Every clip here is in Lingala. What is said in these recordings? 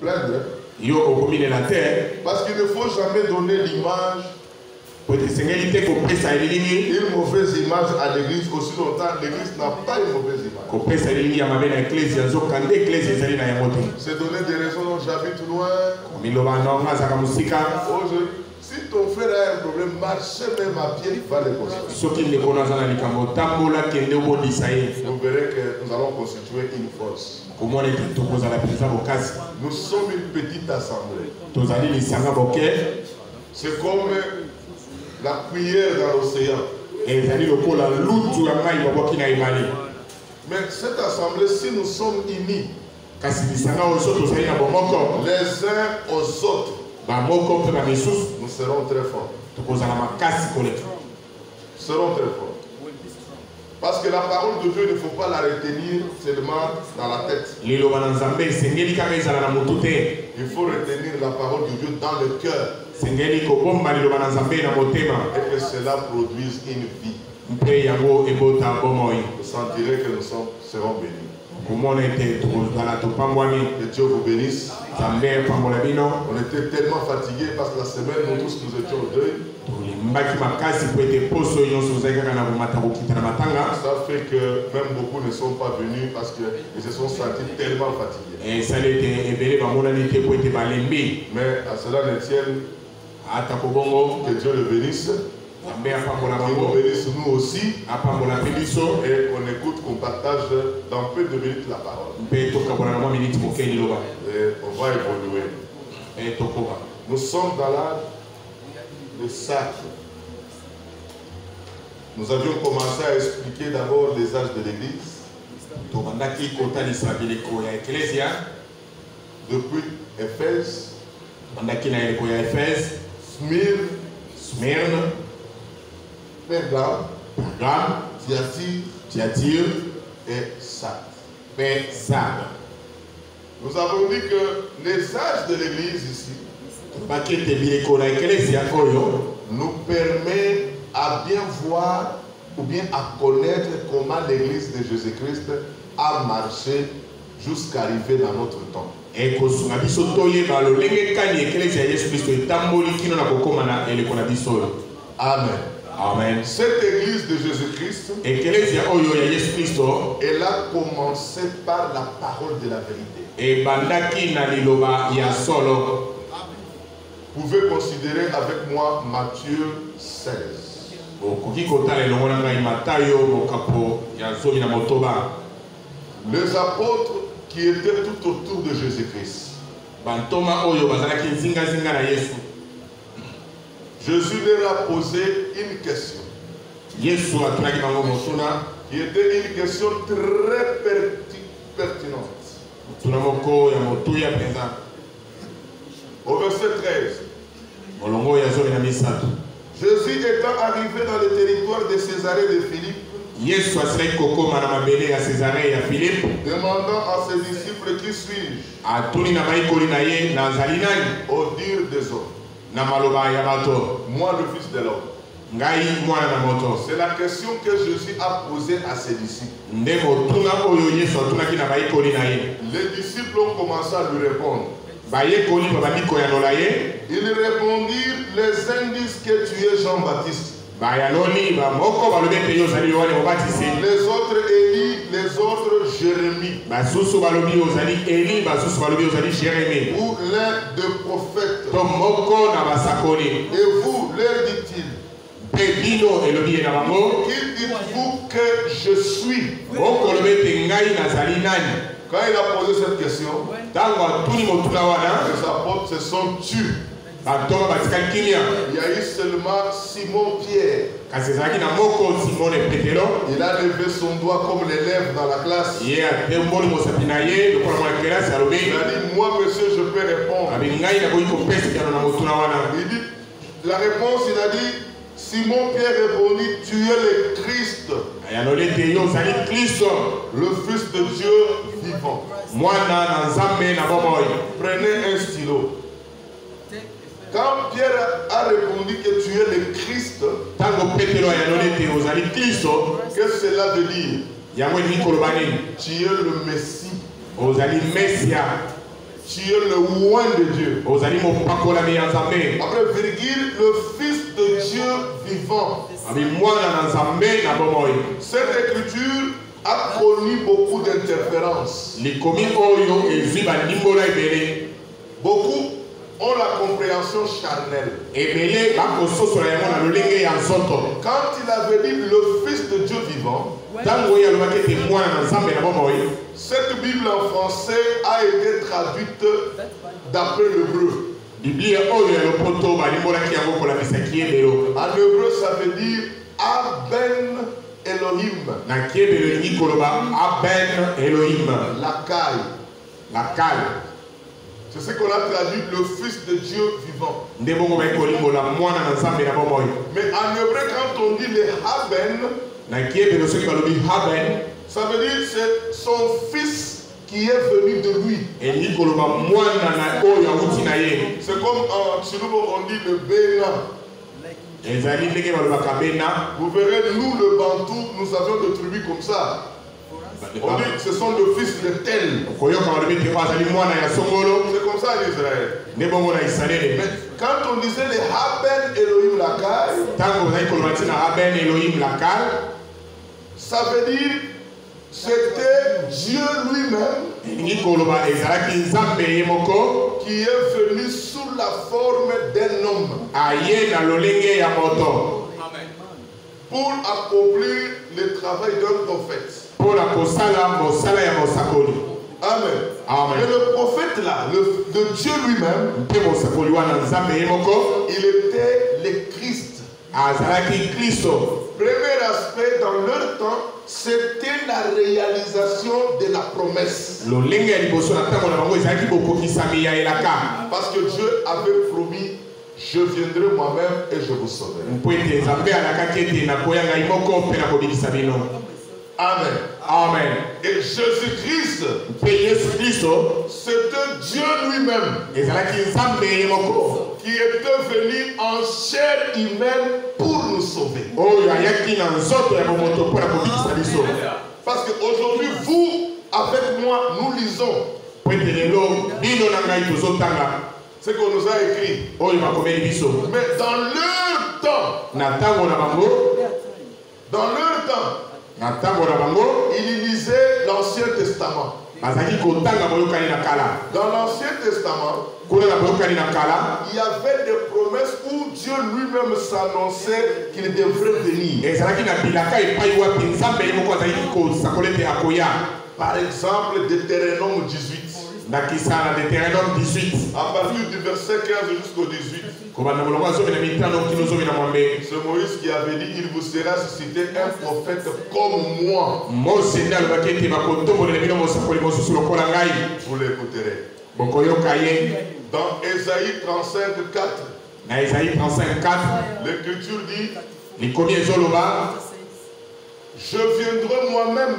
plaindre. Parce qu'il ne faut jamais donner l'image, une mauvaise image à l'église. Aussi longtemps, l'église n'a pas une mauvaise image. C'est donner des raisons dont j'habite loin. Si ton frère a un problème, marcher même à pied, il va le constituer. Vous verrez que nous allons constituer une force. Nous sommes une petite assemblée. C'est comme la cuillère dans l'océan. Mais cette assemblée, si nous sommes unis les uns aux autres, nous serons très forts. Nous serons très forts. Parce que la parole de Dieu, il ne faut pas la retenir seulement dans la tête. Il faut retenir la parole de Dieu dans le cœur. Et que cela produise une vie. Vous sentirez que nous serons bénis. Que Dieu vous bénisse. On était tellement fatigués parce que la semaine, nous tous nous étions au deuil. Ça fait que même beaucoup ne sont pas venus parce qu'ils se sont sentis tellement fatigués. Mais à cela ne tienne, que Dieu le bénisse. Qu'il nous bénisse nous aussi. Et on écoute, qu'on partage dans peu de minutes la parole. Et on va évoluer. Nous sommes dans l'âge de sacre. Nous avions commencé à expliquer d'abord les âges de l'Église. Depuis Éphèse, Smyrne, Pergame, Thyatire et Sardes. Nous avons dit que les âges de l'Église ici nous permettent à bien voir ou bien à connaître comment l'Église de Jésus-Christ a marché jusqu'à arriver dans notre temps. Amen. Amen. Cette église de Jésus-Christ, elle a commencé par la parole de la vérité. Vous pouvez considérer avec moi Matthieu 16. Les apôtres qui étaient tout autour de Jésus-Christ. Jésus leur a posé une question. Qui était une question très pertinente. Au verset 13. Jésus étant arrivé dans le territoire de Césarée de Philippe, demandant à ses disciples qui suis-je, au dire des hommes. Moi le Fils de l'homme. C'est la question que Jésus a posée à ses disciples. Les disciples ont commencé à lui répondre. Ils répondirent, les uns disent que tu es Jean-Baptiste. Les autres Élie, les autres Jérémie. Ou l'un des prophètes. Et vous, leur dit-il, qui dites-vous que je suis? Quand il a posé cette question, les apôtres se sont tus. Il y a eu seulement Simon-Pierre. Il a levé son doigt comme l'élève dans la classe. Il a dit, moi monsieur, je peux répondre. Il dit, la réponse, il a dit, Simon-Pierre répondit, tu es le Christ, le Fils de Dieu vivant. Prenez un stylo. Quand Pierre a répondu que tu es le Christ, que cela veut dire? Tu es le Messie. Tu es le oint de Dieu. Après virgule, le Fils de Dieu vivant. Cette écriture a connu beaucoup d'interférences. Beaucoup ont la compréhension charnelle. Quand il avait dit le Fils de Dieu vivant, cette Bible en français a été traduite d'après l'hébreu. En hébreu, ça veut dire Aben Elohim. La caille. C'est ce qu'on a traduit le Fils de Dieu vivant. Mais en hébreu, quand on dit le Haben, ça veut dire c'est son fils qui est venu de lui. C'est comme chez nous on dit le Bénin. Vous verrez, nous le Bantou, nous avions des tribus comme ça. On dit ce sont le fils de tel. C'est comme ça en Israël. Mais quand on disait les Haben Elohim Lakal, ça veut dire c'était Dieu lui-même qui est venu sous la forme d'un homme pour accomplir le travail d'un prophète. Amen. Et le prophète là, de Dieu lui-même, il était le Christ. Premier aspect, dans leur temps, c'était la réalisation de la promesse. Parce que Dieu avait promis, je viendrai moi-même et je vous sauverai. Amen. Amen. Et Jésus-Christ, c'était Dieu lui-même qui était venu en chair humaine pour nous sauver. Parce qu'aujourd'hui, vous, avec moi, nous lisons ce qu'on nous a écrit. Mais dans leur temps, il lisait l'Ancien Testament. Dans l'Ancien Testament, il y avait des promesses où Dieu lui-même s'annonçait qu'il devrait venir. Par exemple, Deutéronome 18. À partir du verset 15 jusqu'au 18. C'est Moïse qui avait dit, il vous sera suscité un prophète comme moi. Vous l'écouterez. Dans Ésaïe 35:4, l'Écriture dit, je viendrai moi-même,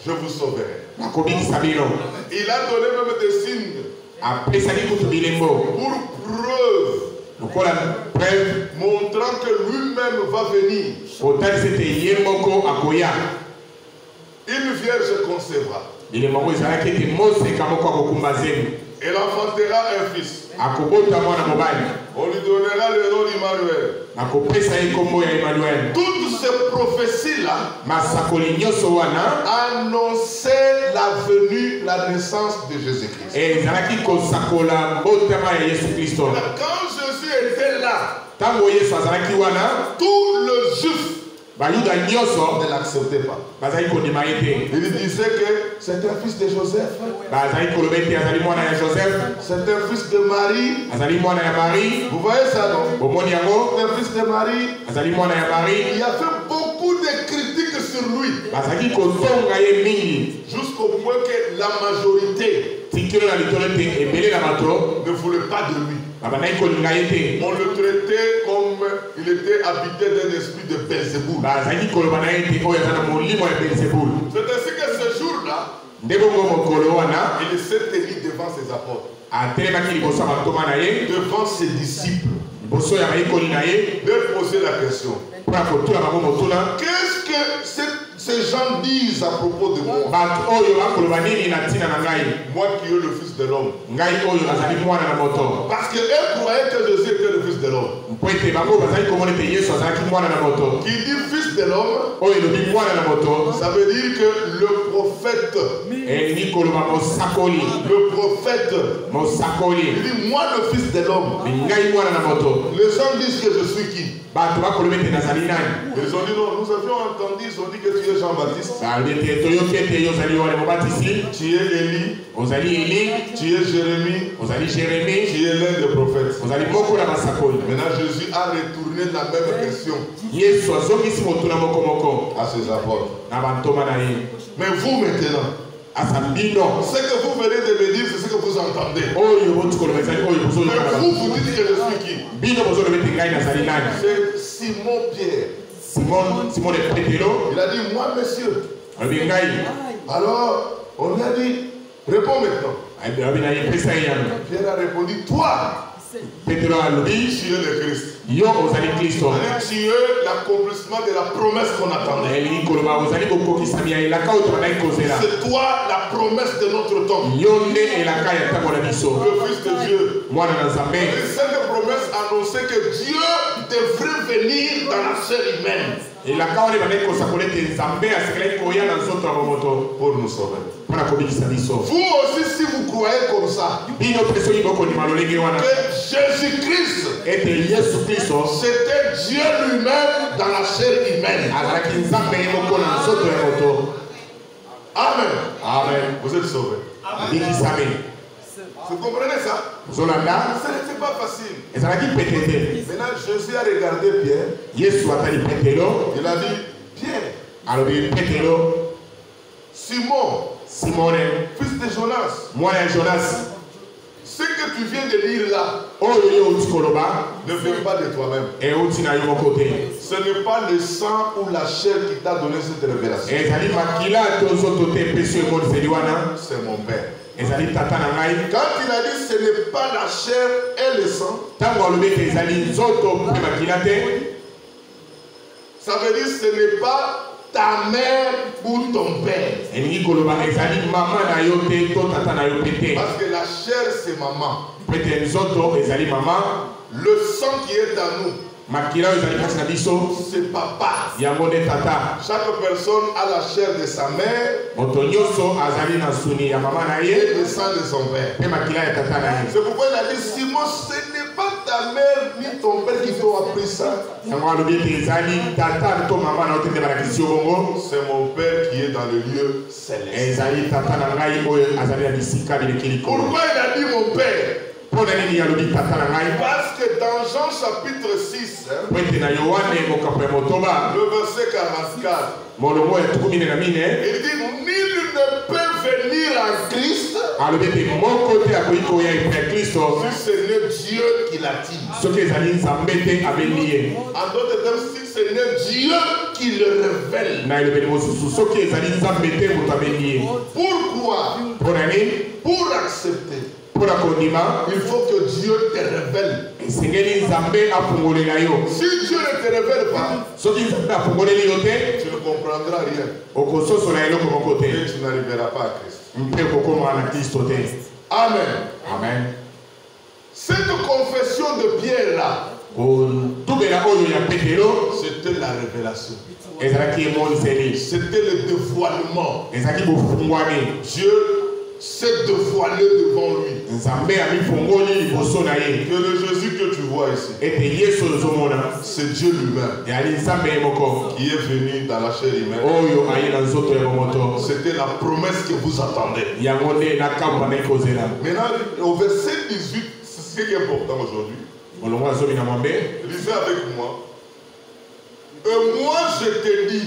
je vous sauverai. Il a donné même des signes pour preuve, montrant que lui-même va venir. Une vierge concevra. Elle enfantera un fils. On lui donnera le nom d'Emmanuel. Toutes ces prophéties-là annonçaient la venue, la naissance de Jésus-Christ. Quand Jésus était là, tout le juif ne l'acceptait pas. Il disait que c'est un fils de Joseph. C'est un fils de Marie. Vous voyez ça, non? C'est un fils de Marie. Il y avait beaucoup de critiques sur lui. Jusqu'au point que la majorité ne voulait pas de lui. On le traitait comme il était habité d'un esprit de Belzéboul. C'est ainsi que ce jour-là, il s'est tenu devant ses apôtres, devant ses disciples, leur poser la question. Qu'est-ce que ces gens disent à propos de moi. Moi qui est le Fils de l'homme. Parce qu'eux croyaient que Jésus était le Fils de l'homme. Qui dit Fils de l'homme, ça veut dire que le prophète, il dit moi le Fils de l'homme. Les gens disent que je suis qui? Ils ont dit non, nous avions entendu, ils ont dit que tu es Jean-Baptiste. Tu es Élie. Tu es Jérémie. Tu es l'un des prophètes. Maintenant Jésus a retourné la même question à ses apôtres. Mais vous maintenant, ce que vous venez de me dire, c'est ce que vous entendez. Mais vous dites que je suis qui? C'est Simon Pierre. Il a dit, moi monsieur. Alors, on lui a dit, réponds maintenant. Pierre a répondu, toi. Tu es le Christ. Tu es l'accomplissement de la promesse qu'on attendait. C'est toi la promesse de notre temps. Le Fils de Dieu. Cette promesse annonçait que Dieu devrait venir dans la chair humaine. Pour nous sauver. Vous aussi, si vous croyez comme ça, que Jésus-Christ, c'était Dieu lui-même dans la chair humaine. Amen. Amen. Vous êtes sauvés. Vous comprenez ça? Ce n'était pas facile. Maintenant, Jésus a regardé Pierre. Il a dit, Pierre, Simon, fils de Jonas, ce que tu viens de lire là ne vient pas de toi-même. Ce n'est pas le sang ou la chair qui t'a donné cette révélation. C'est mon Père. Quand il a dit ce n'est pas la chair et le sang, ça veut dire ce n'est pas ta mère ou ton père. Parce que la chair c'est maman. Le sang qui est à nous, c'est papa. Chaque personne a la chair de sa mère et le sang de son père. C'est pourquoi il a dit, Simon, ce n'est pas ta mère ni ton père qui t'ont appris ça. C'est mon Père qui est dans le lieu céleste. Pourquoi il a dit mon Père? Parce que dans Jean chapitre 6, le verset 44, il dit, nul ne peut venir à Christ si ce n'est Dieu qui l'attire. En d'autres termes, si ce n'est Dieu qui le révèle. Pourquoi? Pour accepter, il faut que Dieu te révèle. Si Dieu ne te révèle pas, tu ne comprendras rien. Et tu n'arriveras pas à Christ. Amen. Amen. Cette confession de Pierre là, c'était la révélation. C'était le dévoilement. Dieu s'est dévoilé devant lui. Que le Jésus que tu vois ici, c'est Dieu lui-même qui est venu dans la chair humaine. C'était la promesse que vous attendez. Maintenant, au verset 18, c'est ce qui est important aujourd'hui. Lisez avec moi. Et moi je te dis,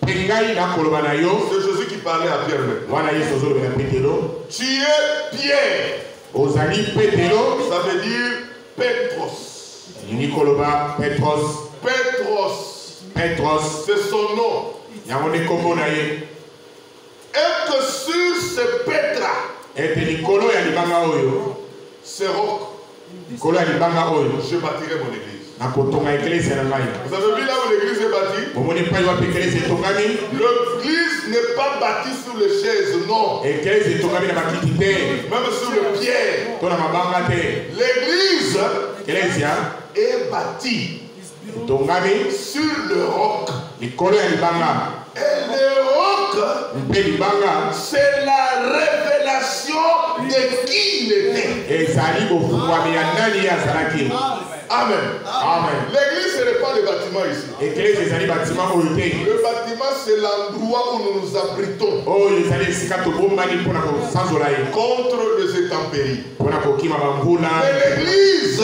c'est Jésus qui parlait à Pierre maintenant. Tu es Pierre. Ça veut dire Petros. Petros, c'est son nom. Et que sur ce Petra, ce roc, je bâtirai mon église. Vous avez vu là où l'église est bâtie? L'église n'est pas bâtie sur les chaises, non. Même sur le pierre. L'église est bâtie sur le roc. Et le roc, c'est la révélation de qui il était. Amen. Amen. L'église, ce n'est pas le bâtiment ici. Le bâtiment, c'est l'endroit où nous nous abritons contre les intempéries. Mais l'église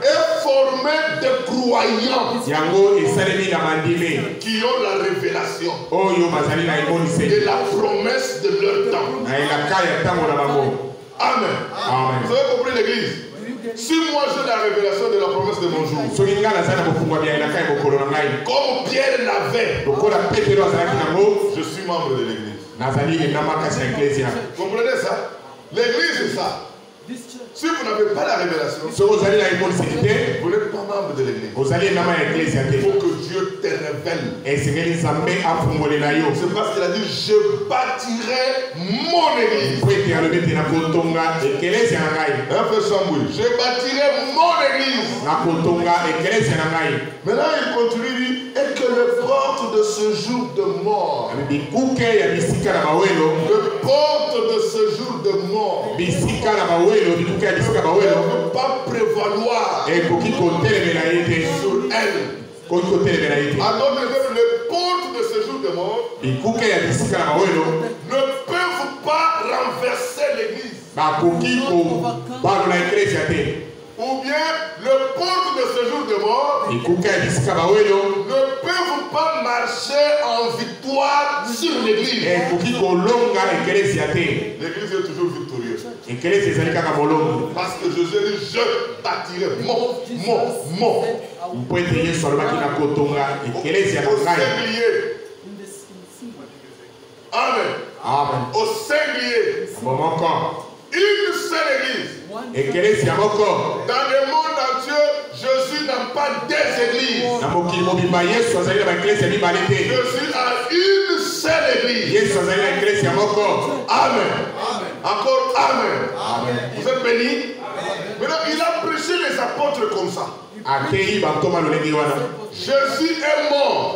est formée de croyants qui ont la révélation de la promesse de leur temps. Amen. Amen. Vous avez compris l'église? Si moi j'ai la révélation de la promesse de mon jour, comme Pierre l'avait, je suis membre de l'église. Comprenez ça? L'église c'est ça. Si vous n'avez pas la révélation, vous n'êtes pas membre de l'église. Il faut que Dieu te révèle. C'est parce qu'il a dit je bâtirai mon église. Je bâtirai mon église. Maintenant il continue et que le porte de ce jour de mort, le porte de ce jour de mort ne peut pas prévaloir sur elle. À d'autres termes, le porte de ce jour de mort ne peuvent pas renverser l'église. Ou bien le porte de ce jour de mort ne peuvent pas marcher en victoire sur l'église. L'église est toujours victorieuse. Parce que Jésus dit je bâtirai mon. Au singulier. Amen. Amen. Au singulier. Une seule église. Dans le monde entier, Jésus n'a pas des églises. Jésus a une seule église. Amen. Encore Amen. Vous êtes bénis? Maintenant, il a prêché les apôtres comme ça. Jésus est mort.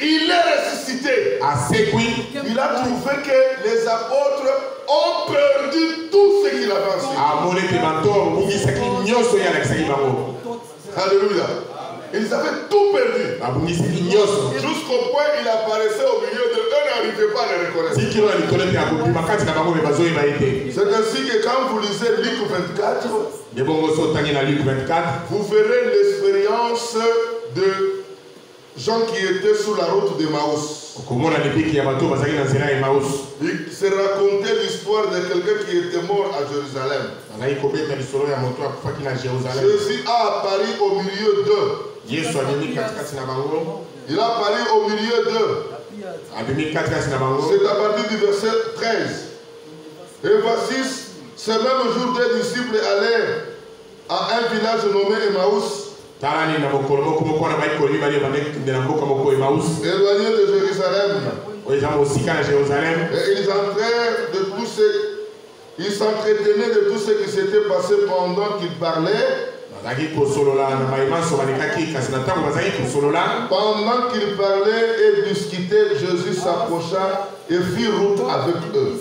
Il est ressuscité. Il a trouvé que les apôtres ont perdu tout ce qu'il avait enseigné. Alléluia. Ils avaient tout perdu. Jusqu'au point où il apparaissait au milieu d'eux, eux n'arrivaient pas à le reconnaître. C'est ainsi que quand vous lisez Luc 24, vous verrez l'expérience de gens qui étaient sur la route d'Emmaüs. Il se racontait l'histoire de quelqu'un qui était mort à Jérusalem. Jésus a apparu au milieu d'eux. Il a apparu au milieu d'eux. C'est à partir du verset 13. Et voici, ce même jour, deux disciples allèrent à un village nommé Emmaüs, éloigné de Jérusalem. Et ils s'entretenaient de tout ce qui s'était passé pendant qu'ils parlaient. Pendant qu'ils parlaient et discutaient, Jésus s'approcha et fit route avec eux.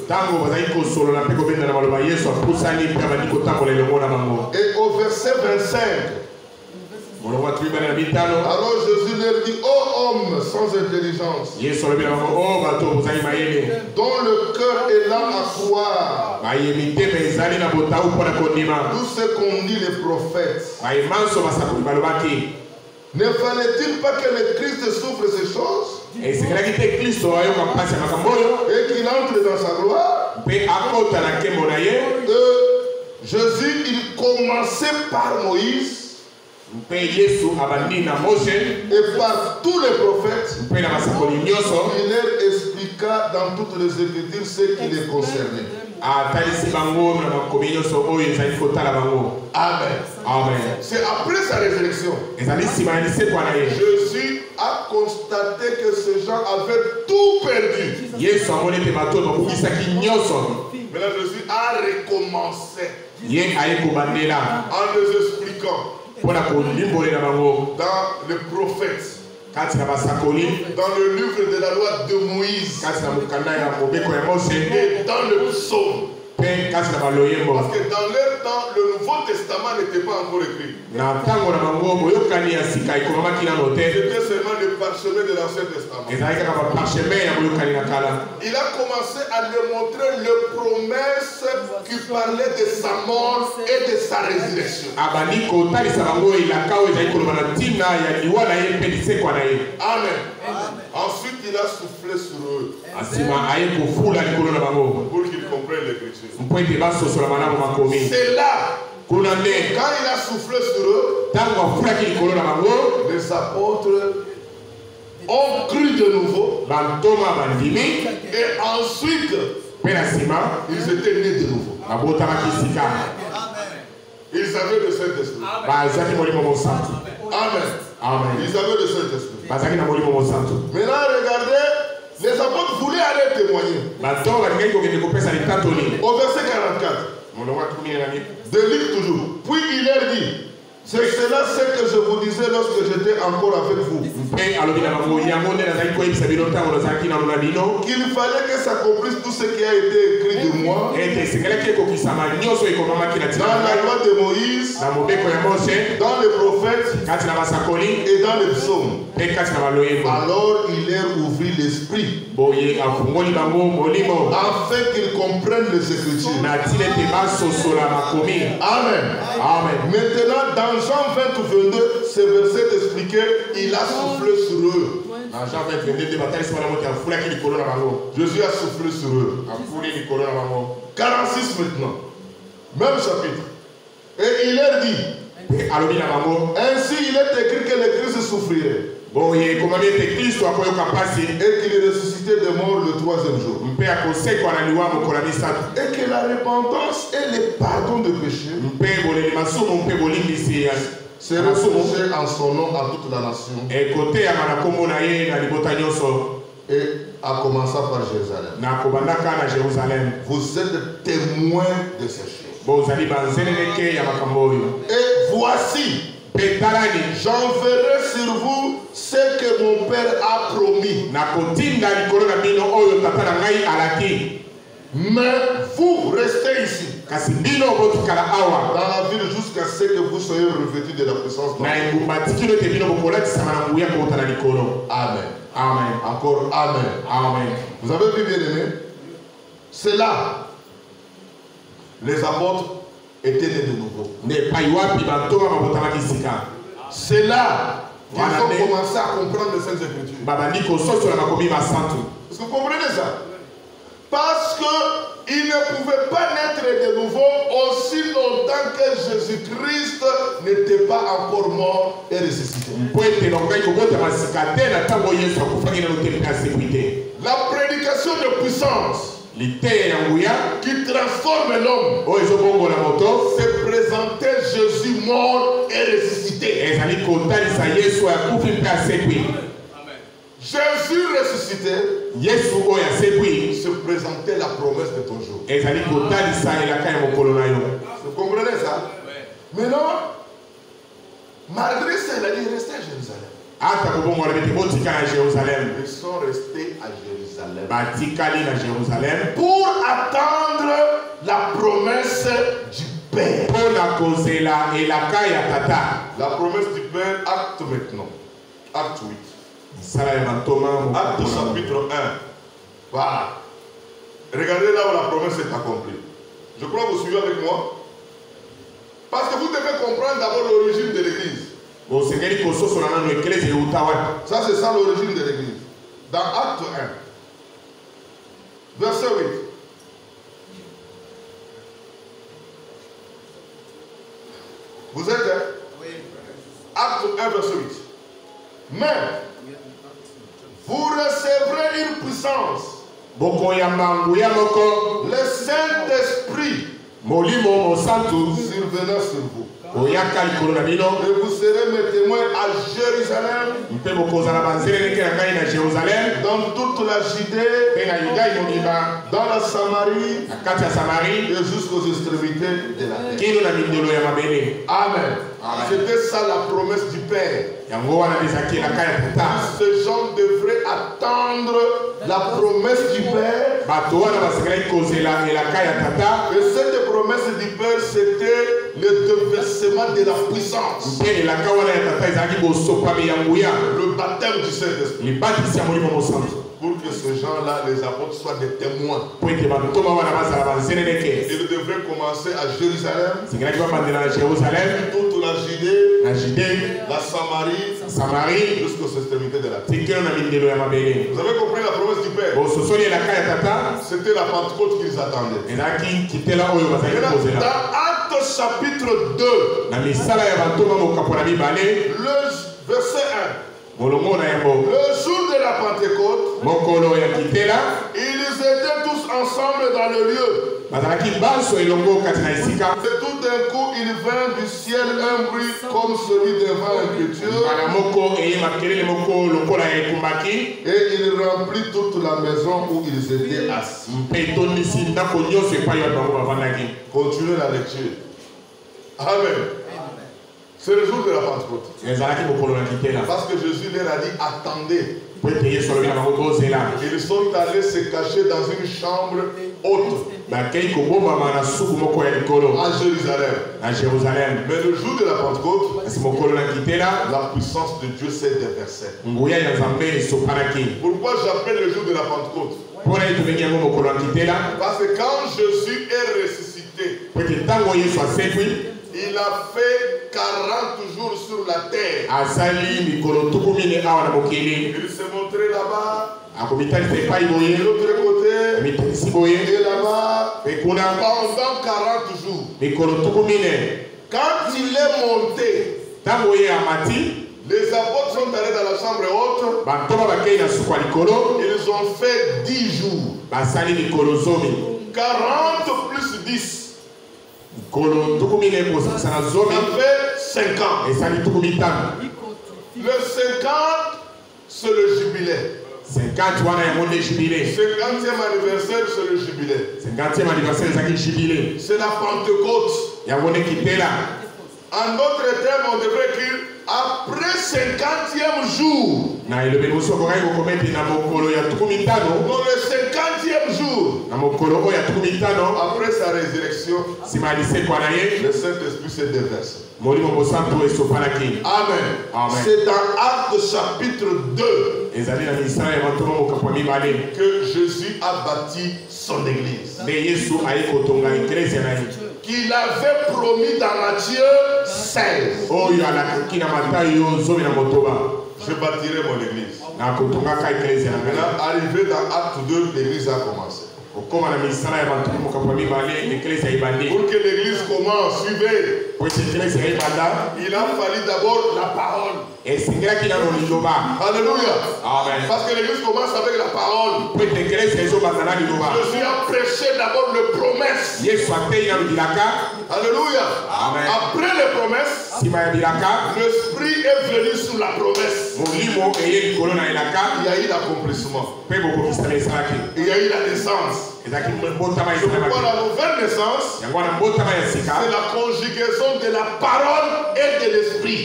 Et au verset 25, alors Jésus leur dit, ô homme sans intelligence, dont le cœur est lent à croire tout ce qu'ont dit les prophètes, ne fallait-il pas que le Christ souffre ces choses et qu'il entre dans sa gloire? Jésus, il commençait par Moïse et par tous les prophètes. Il leur expliqua dans toutes les Écritures ce qui les concernait. Amen. Amen. C'est après sa résurrection. Jésus a constaté que ces gens avaient tout perdu. Maintenant Jésus a recommencé en les expliquant dans les prophètes, dans le livre de la loi de Moïse et dans le psaume. Parce que dans leur temps, le Nouveau Testament n'était pas encore écrit. C'était seulement le parchemin de l'Ancien Testament. Il a commencé à leur montrer les promesses qui parlaient de sa mort et de sa résurrection. Amen. Ensuite, il a soufflé sur eux pour qu'ils comprennent l'écriture. C'est là, quand il a soufflé sur eux, les apôtres ont cru de nouveau. Et ensuite, ils étaient nés de nouveau. Ils avaient le Saint-Esprit. Amen. Amen. Ils avaient le Saint-Esprit. Maintenant, regardez, les apôtres voulaient aller témoigner. Au verset 44, de Luc toujours. Puis il leur dit, c'est cela ce que je vous disais lorsque j'étais encore avec vous. Qu'il fallait que s'accomplisse tout ce qui a été écrit de moi dans la loi de Moïse, dans les prophètes et dans les psaumes. Alors il leur ouvrit l'esprit afin qu'ils comprennent les Écritures. Amen. Amen. Maintenant, dans Jean 20 ou 22, ce verset expliqué, il a soufflé sur eux. Jésus a soufflé sur eux. 46 maintenant. Même chapitre. Et il leur dit, ainsi il est écrit que le Christ souffrirait. Et qu'il est ressuscité des morts le 3e jour. Et que la repentance et le pardon de péché sera reposé en son nom à toute la nation. Et à commencer par Jérusalem. Vous êtes témoins de ces choses. Et voici, j'enverrai sur vous ce que mon Père a promis. Mais vous restez ici dans la ville jusqu'à ce que vous soyez revêtus de la puissance de Dieu. Amen. Amen. Encore Amen. Amen. Vous avez vu, bien aimé? C'est là. Les apôtres étaient nés de nouveau. C'est là qu'ils ont commencé à comprendre les Saintes Écritures. Est-ce que vous comprenez ça? Parce qu'ils ne pouvaient pas naître de nouveau aussi longtemps que Jésus-Christ n'était pas encore mort et ressuscité. La prédication de puissance qui transforme l'homme, c'est présenter Jésus mort et ressuscité. Jésus ressuscité se présentait la promesse de ton jour. Vous comprenez ça? Maintenant, malgré ça, il a dit restez à Jérusalem. Ils sont restés à Jérusalem pour attendre la promesse du Père. La promesse du Père, acte maintenant. Acte 8. Acte chapitre 1. Voilà. Regardez là où la promesse est accomplie. Je crois que vous suivez avec moi. Parce que vous devez comprendre d'abord l'origine de l'église. Ça, c'est ça l'origine de l'église. Dans Acte 1, verset 8. Vous êtes là? Oui. Acte 1, verset 8. Mais vous recevrez une puissance. Le Saint-Esprit Molimo Santo survenant sur vous. Et vous serez mes témoins à Jérusalem, dans toute la Judée, dans la Samarie et jusqu'aux extrémités de la terre. Amen. C'était ça la promesse du Père. Ces gens devraient attendre la promesse du Père. Et cette promesse du Père, c'était le déversement de la puissance. Le baptême du Saint-Esprit. Pour que ces gens-là, les apôtres, soient des témoins. Ils devraient commencer à Jérusalem, toute la Judée, la Samarie, jusqu'aux extrémités de la terre. Vous avez compris la promesse du Père? C'était la Pentecôte qu'ils attendaient. Dans Actes chapitre 2, le verset 1. Le jour de la Pentecôte, ils étaient tous ensemble dans le lieu. Et tout d'un coup, il vint du ciel un bruit comme celui d'un vent impétueux. Et il remplit toute la maison où ils étaient assis. Continuez la lecture. Amen. C'est le jour de la Pentecôte. Parce que Jésus leur a dit attendez. Ils sont allés se cacher dans une chambre haute à Jérusalem. Mais le jour de la Pentecôte, la puissance de Dieu s'est déversée. Pourquoi j'appelle le jour de la Pentecôte? Parce que quand Jésus est ressuscité, il a fait 40 jours sur la terre. Il s'est montré là-bas, de l'autre côté, et là-bas, pendant 40 jours. Quand il est monté, les apôtres sont allés dans la chambre haute. Ils ont fait 10 jours. 40 plus 10. Ça fait 50. Le 50, c'est le jubilé. 50e anniversaire, c'est le jubilé. C'est la Pentecôte. En d'autres termes, on devrait dire après 50e jour. Dans le 50e jour, après sa résurrection, le Saint-Esprit se déverse. Amen. C'est dans Actes chapitre 2 que Jésus a bâti son église. Qu'il avait promis dans Matthieu 16. Je bâtirai mon église. Maintenant, arrivé dans Acte 2, l'église a commencé. Pour que l'église commence, suivez. Il a fallu d'abord la parole. Alléluia. Parce que l'église commence avec la parole. Jésus a prêché d'abord les promesses. Alléluia. Après les promesses, l'Esprit est venu sur la promesse. Il y a eu l'accomplissement. Il y a eu la naissance. Pourquoi la nouvelle naissance? C'est la conjugaison de la parole et de l'esprit.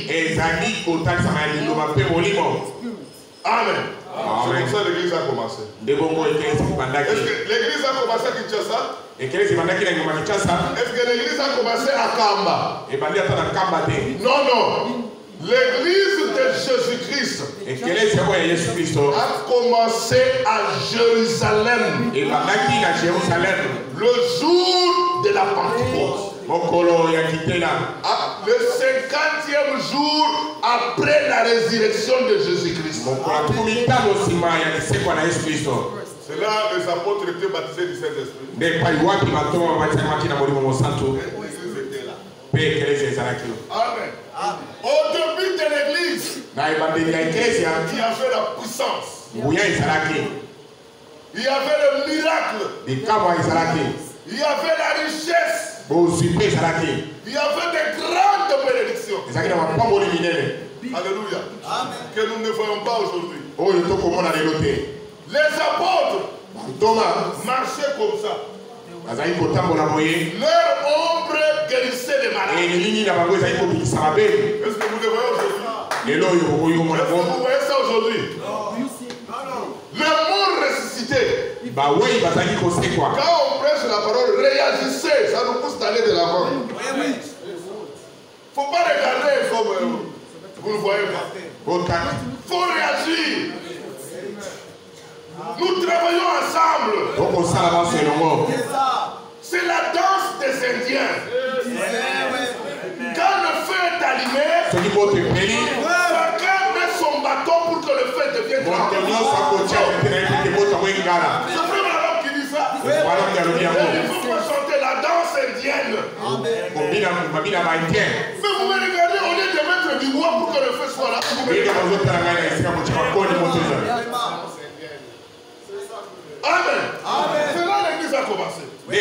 Amen. C'est comme ça que l'église a commencé. Est-ce que l'église a commencé à Kinshasa? Est-ce que l'église a commencé à Kamba? Non, non. L'église de Jésus-Christ a commencé à Jérusalem le jour de la Pentecôte. Le 50e jour après la résurrection de Jésus-Christ. C'est là que les apôtres étaient baptisés du Saint-Esprit. Amen. Au début de l'église, il y avait la puissance. Il y avait le miracle. Il y avait la richesse. Il Il y avait des grandes bénédictions. Alléluia. Amen. Que nous ne voyons pas aujourd'hui. Les apôtres marchaient comme ça. Leur ombre guérissait les malades. Est-ce que vous les voyez aujourd'hui? Est-ce que vous voyez ça aujourd'hui? Le monde ressuscité. Quand on prêche la parole, réagissez. Ça nous pousse d'aller de l'avant. Il ne faut pas regarder comme vous ne voyez pas. Il faut réagir. Nous travaillons ensemble. C'est la danse des Indiens. Quand le feu est allumé, chacun met son bâton pour que le feu devienne grand. C'est frère Branham qui dit ça. Il faut chanter la danse indienne. Mais vous me regardez, au lieu de mettre du bois pour que le feu soit là. Amen. Amen. C'est là l'église a commencé. Il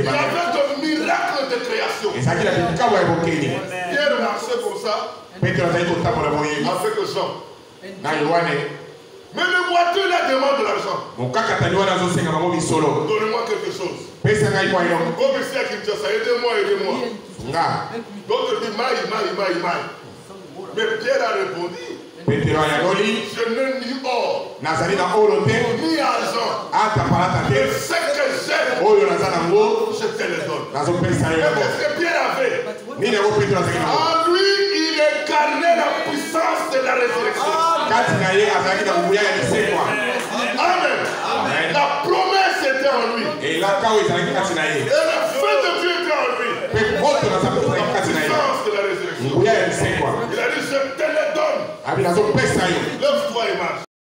y avait de miracles de création. Pierre marchait comme ça avec Jean. Mais le boiteux la demande de l'argent. Donnez-moi quelque chose. Comme ici à Kinshasa, aidez-moi, aidez-moi. D'autres disent maï. Mais Pierre a répondu. Je n'ai ni or, ni argent. Mais ce que j'ai, je te le donne. Mais qu'est-ce que Pierre avait? En lui, il incarnait la puissance de la résurrection. Amen. La promesse était en lui. Et le feu de Dieu était en lui. La puissance de la résurrection. Il a dit, je te le donne. Le